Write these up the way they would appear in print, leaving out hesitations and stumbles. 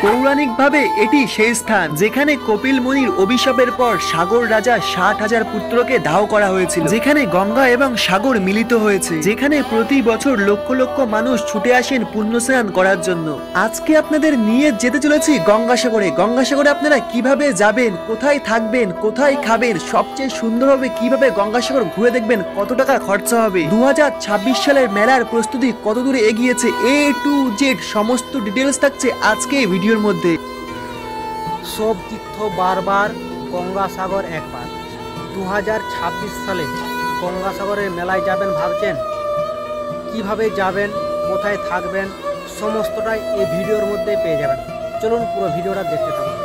পৌরাণিকভাবে এটি সেই স্থান যেখানে কপিল মুনির অভিশাপের পর সাগর রাজা 60,000 পুত্রকে দাহ করা হয়েছিল, যেখানে গঙ্গা এবং সাগর মিলিত হয়েছে, যেখানে প্রতি বছর লক্ষ লক্ষ মানুষ ছুটে আসেন পুণ্য স্নান করার জন্য। আজকে আপনাদের নিয়ে যেতে চলেছি গঙ্গাসাগরে। গঙ্গাসাগরে আপনারা কিভাবে যাবেন, কোথায় থাকবেন, কোথায় খাবেন, সবচেয়ে সুন্দরভাবে কিভাবে গঙ্গাসাগর ঘুরে দেখবেন, কত টাকা খরচা হবে, 2026 সালের মেলার প্রস্তুতি কত দূরে এগিয়েছে, A to Z সমস্ত ডিটেলস থাকছে আজকে এই ভিডিওর মধ্যে। সব তীর্থ বারবার, গঙ্গাসাগর একবার। 2026 সালে গঙ্গাসাগরের মেলায় যাবেন ভাবছেন? কিভাবে যাবেন, কোথায় থাকবেন, সমস্তটাই এই ভিডিওর মধ্যে পেয়ে যাবেন। চলুন পুরো ভিডিওটা দেখতে থাকুন।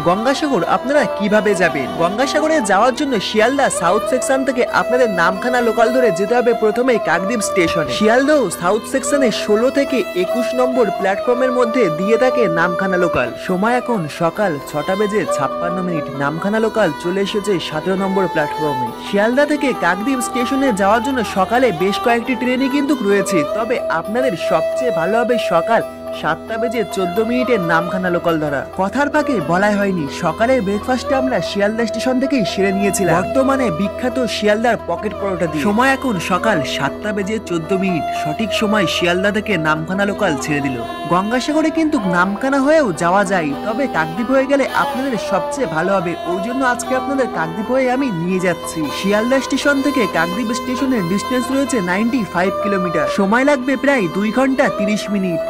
গঙ্গাসাগর আপনারা কিভাবে যাবেন? গঙ্গাসাগরে যাওয়ার জন্য শিয়ালদা সাউথ সেকশন থেকে আপনাদের নামখানা লোকাল ধরে যেতে হবে প্রথমে কাকদ্বীপ স্টেশন। শিয়ালদহ সাউথ সেকশনে 16 থেকে 21 নম্বর প্ল্যাটফর্মের মধ্যে দিয়ে থাকে নামখানা লোকাল। সময় এখন সকাল 6:56। নামখানা লোকাল চলে এসেছে 17 নম্বর প্ল্যাটফর্মে। শিয়ালদা থেকে কাকদ্বীপ স্টেশনে যাওয়ার জন্য সকালে বেশ কয়েকটি ট্রেনই কিন্তু রয়েছে, তবে আপনাদের সবচেয়ে ভালো হবে সকাল 7:14 নামখানা লোকাল ধরা। কথার ফাঁকে বলাই হয়নি, সকালের ব্রেকফাস্টে আমরা শিয়ালদা স্টেশন থেকেই সেরে নিয়েছিলাম বর্তমানে বিখ্যাত শিয়ালদার পকেট পরোটা দিয়ে। সময় এখন সকাল 7:14। সঠিক সময় শিয়ালদা থেকে নামখানা লোকাল ছেড়ে দিল। গঙ্গাসাগরে কিন্তু নামখানা হয়েও যাওয়া যায়, তবে কাকদ্বীপ হয়ে গেলে আপনাদের সবচেয়ে ভালো হবে। ওই জন্য আজকে আপনাদের কাকদ্বীপ হয়ে আমি নিয়ে যাচ্ছি। শিয়ালদা স্টেশন থেকে কাকদ্বীপ স্টেশনের ডিস্টেন্স রয়েছে 95 কিলোমিটার। সময় লাগবে প্রায় 2 ঘন্টা 30 মিনিট।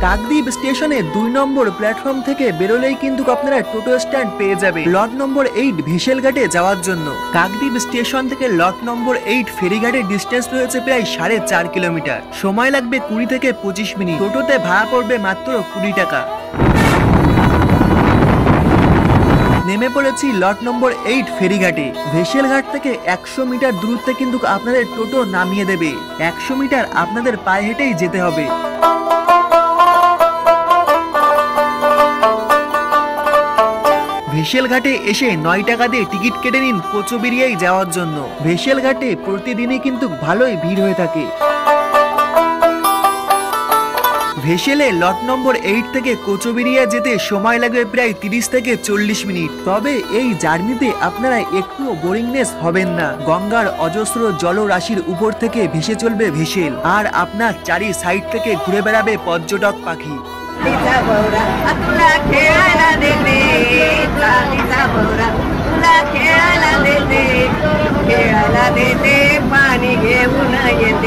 কাকদ্বীপ স্টেশনে 2 নম্বর প্ল্যাটফর্ম থেকে বেরোলেই কিন্তু আপনারা টোটো স্ট্যান্ড পেয়ে যাবে লট নম্বর 8 ভেসেলঘাটে যাওয়ার জন্য। কাকদ্বীপ স্টেশন থেকে লট নম্বর 8 ফেরিঘাটের ডিস্টেন্স রয়েছে প্রায় 4.5 কিলোমিটার। সময় লাগবে 20 থেকে 25 মিনিট। টোটোতে ভাড়া পড়বে মাত্র 20 টাকা। নেমে পড়েছি লট নম্বর 8 ফেরিঘাটে। ভেসেলঘাট থেকে 100 মিটার দূরত্বে কিন্তু আপনাদের টোটো নামিয়ে দেবে। 100 মিটার আপনাদের পায়ে হেঁটেই যেতে হবে। ভেসেলঘাটে এসে 9 টাকা দিয়ে টিকিট কেটে নিন কোচবিরিয়ায় যাওয়ার জন্য। ভেসেলঘাটে প্রতিদিনই কিন্তু ভালোই ভিড় হয়ে থাকে। ভেসেলে লট নম্বর 8 থেকে কোচবিরিয়া যেতে সময় লাগবে প্রায় 30 থেকে 40 মিনিট। তবে এই জার্নিতে আপনারা একটু বোরিংনেস হবেন না। গঙ্গার অজস্র জলরাশির উপর থেকে ভেসে চলবে ভেসেল, আর আপনার চারি সাইড থেকে ঘুরে বেড়াবে পর্যটক পাখি।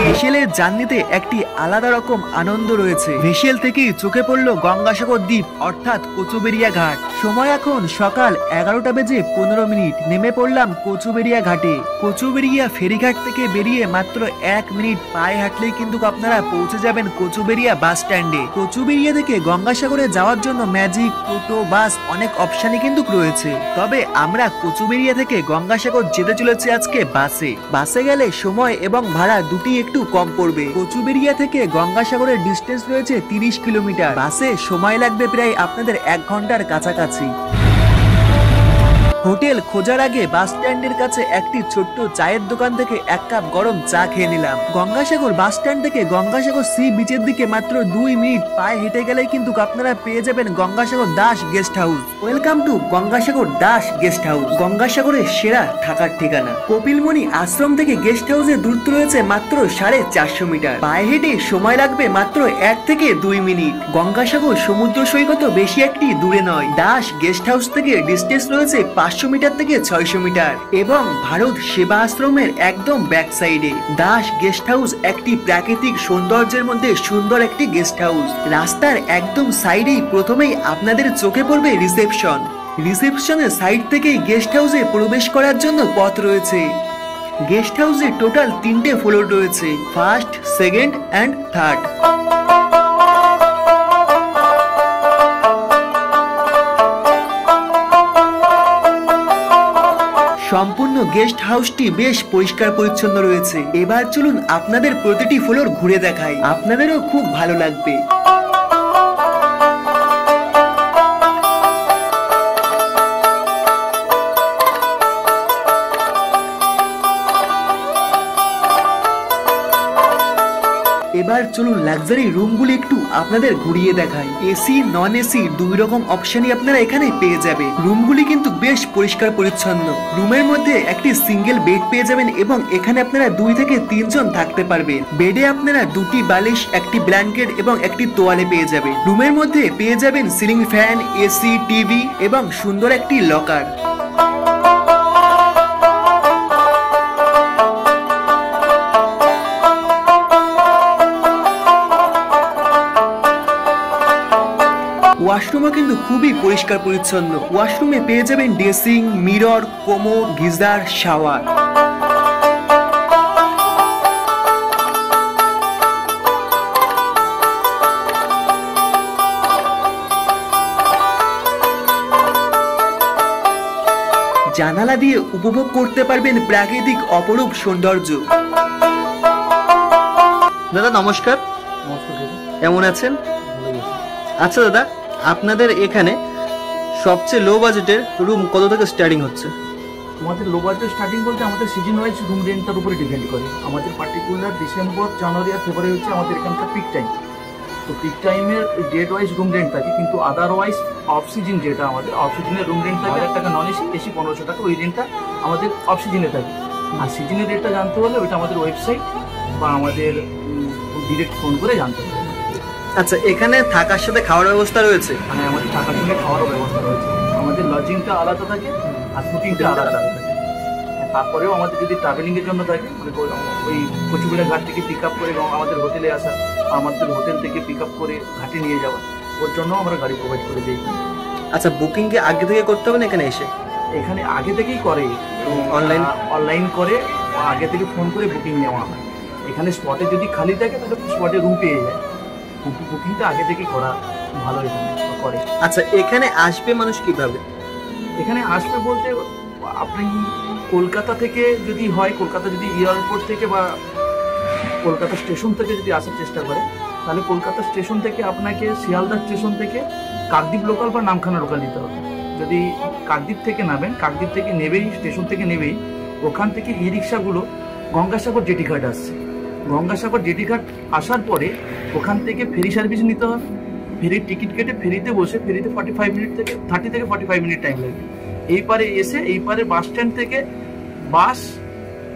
ভেসেলের জার্নিতে একটি আলাদা রকম আনন্দ রয়েছে। ভেসেল থেকেই চোখে পড়লো গঙ্গাসাগর দ্বীপ অর্থাৎ কোচবিরিয়া ঘাট। সময় এখন সকাল 11:15। নেমে পড়লাম কোচবিরিয়া ঘাটে। কোচবিরিয়া ফেরিঘাট থেকে বেরিয়ে মাত্র 1 মিনিট পায়ে হাঁটলেই কিন্তু আপনারা পৌঁছে যাবেন কোচবিরিয়া বাস স্ট্যান্ডে। কোচবিরিয়া থেকে গঙ্গাসাগরে যাওয়ার জন্য ম্যাজিক, টোটো, বাস অনেক অপশনই কিন্তু রয়েছে, তবে আমরা কোচবিরিয়া থেকে গঙ্গাসাগর যেতে চলেছি আজকে বাসে। বাসে গেলে সময় এবং ভাড়া দুটি একটু কম পড়বে। কোচবিরিয়া থেকে গঙ্গাসাগরের ডিস্টেন্স রয়েছে 30 কিলোমিটার। বাসে সময় লাগবে প্রায় আপনাদের 1 ঘন্টার কাছাকাছি। হোটেল খোঁজার আগে বাস স্ট্যান্ডের কাছে একটি ছোট্ট চায়ের দোকান থেকে 1 কাপ গরম চা খেয়ে নিলাম। গঙ্গাসাগর বাস স্ট্যান্ড থেকে গঙ্গাসাগর সি বিচের দিকে মাত্র 2 মিনিট পায়ে হেঁটে গেলেই কিন্তু আপনারা পেয়ে যাবেন Gangasagar Das guest house. Welcome to Gangasagar Das guest house, গঙ্গাসাগরের সেরা থাকার ঠিকানা। কপিলমুনি আশ্রম থেকে গেস্ট হাউসের দূরত্ব রয়েছে মাত্র 450 মিটার। পায়ে হেঁটে সময় লাগবে মাত্র 1 থেকে 2 মিনিট। গঙ্গাসাগর সমুদ্র সৈকত বেশি একটি দূরে নয়। দাস গেস্ট হাউস থেকে ডিস্টেন্স রয়েছে 500 মিটার থেকে 600 মিটার এবং ভারত সেবা আশ্রমের একদম ব্যাক সাইডে। দাস গেস্ট হাউস একটি প্রাকৃতিক সৌন্দর্যের মধ্যে সুন্দর একটি গেস্ট হাউস। রাস্তার একদম সাইডেই প্রথমেই আপনাদের চোখে পড়বে রিসেপশন। রিসেপশনের সাইড থেকেই গেস্ট হাউসে প্রবেশ করার জন্য পথ রয়েছে। গেস্ট হাউসে টোটাল 3টে ফ্লোর রয়েছে, ফার্স্ট, সেকেন্ড অ্যান্ড থার্ড। সম্পূর্ণ গেস্ট হাউসটি বেশ পরিষ্কার পরিচ্ছন্ন রয়েছে। এবার চলুন আপনাদের প্রতিটি ফ্লোর ঘুরে দেখাই, আপনাদেরও খুব ভালো লাগবে। এবার চলুন লাক্সারি রুমগুলি একটু আপনাদের ঘুরিয়ে দেখাই। এসি নন এসি দুই রকম অপশনই আপনারা এখানে পেয়ে যাবেন। রুমগুলি কিন্তু বেশ পরিষ্কার পরিচ্ছন্ন। রুমের মধ্যে একটি সিঙ্গেল বেড পেয়ে যাবেন এবং এখানে আপনারা 2 থেকে 3 জন থাকতে পারবেন। বেডে আপনারা 2টি বালিশ, একটি ব্ল্যাঙ্কেট এবং একটি তোয়ালে পেয়ে যাবেন। রুমের মধ্যে পেয়ে যাবেন সিলিং ফ্যান, এসি, টিভি এবং সুন্দর একটি লকার। ওয়াশরুমও কিন্তু খুবই পরিষ্কার পরিচ্ছন্ন। ওয়াশরুমে পেয়ে যাবেন dressing, mirror, commode, geyser, shower. জানালা দিয়ে উপভোগ করতে পারবেন প্রাকৃতিক অপরূপ সৌন্দর্য। দাদা নমস্কার, কেমন আছেন? আচ্ছা দাদা, আপনাদের এখানে সবচেয়ে লো বাজেটের রুম কত থেকে স্টার্টিং হচ্ছে? আমাদের লো বাজেট স্টার্টিং বলতে আমাদের সিজন ওয়াইজ রুম রেন্টটার উপরে ডিপেন্ড করে। আমাদের পার্টিকুলার ডিসেম্বর, জানুয়ারি আর ফেব্রুয়ারি হচ্ছে আমাদের এখানকার পিক টাইম। তো পিক টাইমের ডেট ওয়াইজ রুম রেন্ট থাকে, কিন্তু আদারওয়াইজ অফ সিজন যেটা আমাদের অফ সিজনের রুম রেন্ট থাকে 1000 টাকা নন এসি, এসি 1500 টাকা। ওই রেন্টটা আমাদের অফ সিজনে থাকে। আর সিজনের রেটটা জানতে হলে ওইটা আমাদের ওয়েবসাইট বা আমাদের ডিরেক্ট ফোন করে জানতে হবে। আচ্ছা, এখানে থাকার সাথে খাওয়ার ব্যবস্থা রয়েছে? মানে আমাদের থাকার সঙ্গে খাওয়ারও ব্যবস্থা রয়েছে। আমাদের লজিংটা আলাদা থাকে আর ফুডিংটা আলাদা থাকে। তারপরেও আমাদের যদি ট্রাভেলিংয়ের জন্য থাকে, মানে ওই কচুবিড়া ঘাট থেকে পিক আপ করে এবং আমাদের হোটেলে আসা, আমাদের হোটেল থেকে পিক আপ করে ঘাটে নিয়ে যাওয়া, ওর জন্য আমরা গাড়ি প্রোভাইড করে দিই। আচ্ছা, বুকিং কি আগে থেকে করতে হবে না এখানে এসে? এখানে আগে থেকেই করে, অনলাইন করে আগে থেকে ফোন করে বুকিং নেওয়া হয়। এখানে স্পটে যদি খালি থাকে তাহলে স্পটে রুম পেয়ে যায়। বুকিংটা আগে থেকেই করা ভালো এখানে করে। আচ্ছা, এখানে আসবে মানুষ কিভাবে? এখানে আসবে বলতে আপনি কলকাতা থেকে যদি হয়, কলকাতা যদি এয়ারপোর্ট থেকে বা কলকাতা স্টেশন থেকে যদি আসার চেষ্টা করে, তাহলে কলকাতা স্টেশন থেকে আপনাকে শিয়ালদা স্টেশন থেকে কাকদ্বীপ লোকাল বা নামখানা লোকাল নিতে হবে। যদি কাকদ্বীপ থেকে নামেন, কাকদ্বীপ থেকে নেবেই, স্টেশন থেকে নেবেই, ওখান থেকে ই রিক্সাগুলো গঙ্গাসাগর জেটি ঘাট আসছে। গঙ্গাসাগর জেটি ঘাট আসার পরে ওখান থেকে ফেরি সার্ভিস নিতে হবে। ফেরির টিকিট কেটে ফেরিতে বসে, ফেরিতে 30 থেকে 45 মিনিট টাইম লাগবে। এই পারে এসে এই পারে বাস স্ট্যান্ড থেকে বাস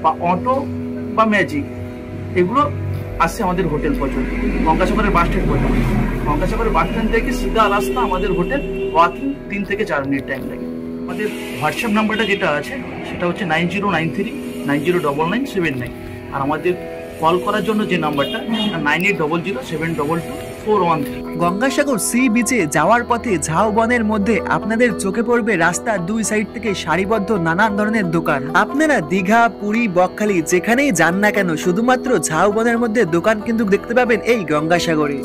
বা অটো বা ম্যাজিক এগুলো আসছে আমাদের হোটেল পর্যন্ত, গঙ্গাসাগরের বাস স্ট্যান্ড পর্যন্ত। গঙ্গাসাগরের বাস স্ট্যান্ড থেকে সিধা রাস্তা আমাদের হোটেল, ওয়াকিং 3 থেকে 4 মিনিট টাইম লাগে। আমাদের হোয়াটসঅ্যাপ নাম্বারটা যেটা আছে সেটা হচ্ছে 9093909979। আর আমাদের কল করার জন্য যে নাম্বারটা সেটা 9800722413। গঙ্গাসাগর সি বিচে যাওয়ার পথে ঝাউবনের মধ্যে আপনাদের চোখে পড়বে রাস্তার 2 সাইড থেকে সারিবদ্ধ নানান ধরনের দোকান। আপনারা দীঘা, পুরী, বকখালি যেখানেই যান না কেন, শুধুমাত্র ঝাউবনের মধ্যে দোকান কিন্তু দেখতে পাবেন এই গঙ্গাসাগরে।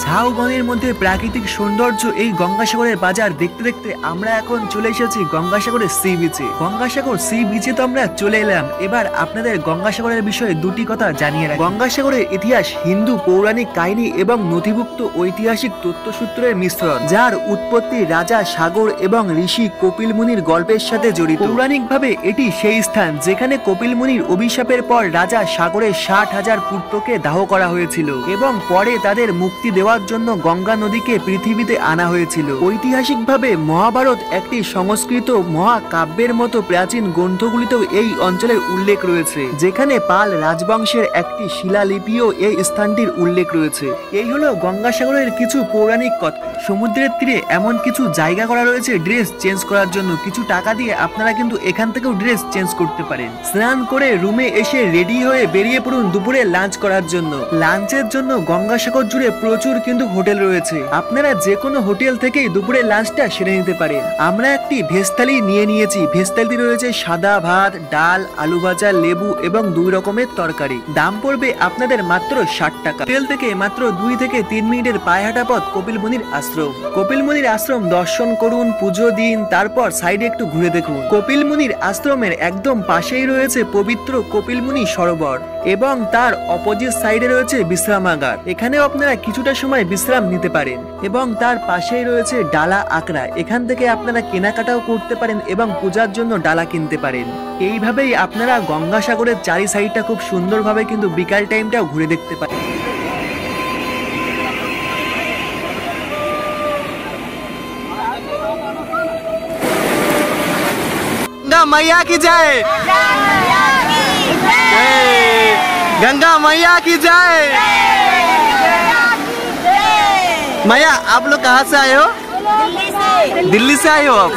ঝাউবনের মধ্যে প্রাকৃতিক সৌন্দর্য এই গঙ্গাসাগরের বাজার দেখতে দেখতে আমরা এখন চলে এসেছি গঙ্গাসাগরের সি বিচে। গঙ্গাসাগর সি বিচে তো আমরা চলে এলাম। এবার আপনাদের গঙ্গাসাগরের বিষয়ে 2টি কথা জানিয়ে রাখি। গঙ্গাসাগরের ইতিহাস হিন্দু পৌরাণিক কাহিনী এবং নথিভুক্ত ঐতিহাসিক তথ্যসূত্রের মিশ্রণ, যার উৎপত্তি রাজা সাগর এবং ঋষি কপিল মুনির গল্পের সাথে জড়িত। পৌরাণিকভাবে এটি সেই স্থান যেখানে কপিল মুনির অভিশাপের পর রাজা সাগরের 60,000 পুত্রকে দাহ করা হয়েছিল এবং পরে তাদের মুক্তি দেওয়ার জন্য গঙ্গা নদীকে পৃথিবীতে আনা হয়েছিল। ঐতিহাসিকভাবে মহাভারত একটি সংস্কৃত মহাকাব্যের মতো প্রাচীন গ্রন্থগুলিতেও এই অঞ্চলের উল্লেখ রয়েছে, যেখানে পাল রাজবংশের একটি শিলালিপিও এই স্থানটির উল্লেখ রয়েছে। এই হলো গঙ্গাসাগরের কিছু পৌরাণিক কথা। সমুদ্রের তীরে এমন কিছু জায়গা করা রয়েছে ড্রেস চেঞ্জ করার জন্য। কিছু টাকা দিয়ে আপনারা কিন্তু এখান থেকেও ড্রেস চেঞ্জ করতে পারেন। স্নান করে রুমে এসে রেডি হয়ে বেরিয়ে পড়ুন দুপুরে লাঞ্চ করার জন্য। লাঞ্চের জন্য গঙ্গাসাগর জুড়ে প্রচুর কিন্তু হোটেল রয়েছে। আপনারা যে কোনো হোটেল থেকেই দুপুরে লাঞ্চটা সেরে নিতে পারেন। আমরা একটি ভেজ থালি নিয়ে নিয়েছি। ভেজ থালিতে রয়েছে সাদা ভাত, ডাল, আলু ভাজা, লেবু এবং 2 রকমের তরকারি। দাম পড়বে আপনাদের মাত্র 60 টাকা। হোটেল থেকে মাত্র 2 থেকে 3 মিনিটের পায়ে হাঁটা পথ কপিল মুনির আশ্রম। কপিল মুনির আশ্রম দর্শন করুন, পুজো দিন, তারপর সাইডে একটু ঘুরে দেখুন। কপিল মুনির আশ্রমের একদম পাশেই রয়েছে পবিত্র কপিল মুনি সরোবর এবং তার অপোজিট সাইডে রয়েছে বিশ্রামাগার। এখানেও আপনারা কিছুটা সময় বিশ্রাম নিতে পারেন। এবং তার পাশেই রয়েছে ডালা আকড়া, এখান থেকে আপনারা কেনাকাটাও করতে পারেন এবং পূজার জন্য ডালা কিনতে পারেন। এইভাবেই আপনারা গঙ্গাসাগরের চারি সাইডটা খুব সুন্দরভাবে কিন্তু বিকাল টাইমটাও ঘুরে দেখতে পারেন। गंगा मैया की जय, गंगा मैया की जय। मैया आप लोग कहाँ से आए हो? दिल्ली से आए हो आप?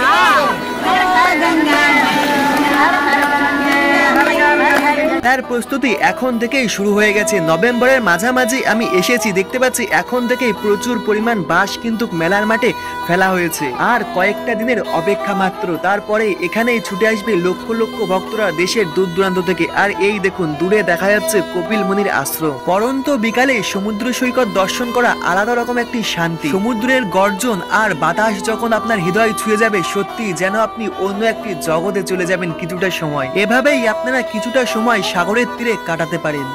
তার প্রস্তুতি এখন থেকেই শুরু হয়ে গেছে। নভেম্বরের মাঝামাঝি আমি এসেছি, দেখতে পাচ্ছি এখন থেকেই প্রচুর পরিমাণ বাঁশ কিন্তু মেলার মাঠে ফেলা হয়েছে। আর কয়েকটা দিনের অপেক্ষা মাত্র, তারপরে এখানেই ছুটে আসবে লক্ষ লক্ষ ভক্তরা দেশের দূর দূরান্ত থেকে। আর এই দেখুন দূরে দেখা যাচ্ছে কপিল মুনির আশ্রম। পরন্ত বিকালে সমুদ্র সৈকত দর্শন করা আলাদা রকম একটি শান্তি। সমুদ্রের গর্জন আর বাতাস যখন আপনার হৃদয় ছুঁয়ে যাবে, সত্যি যেন আপনি অন্য একটি জগতে চলে যাবেন কিছুটা সময়। এভাবেই আপনারা কিছুটা সময় সাগরের তীরে কাটাতে পারেন।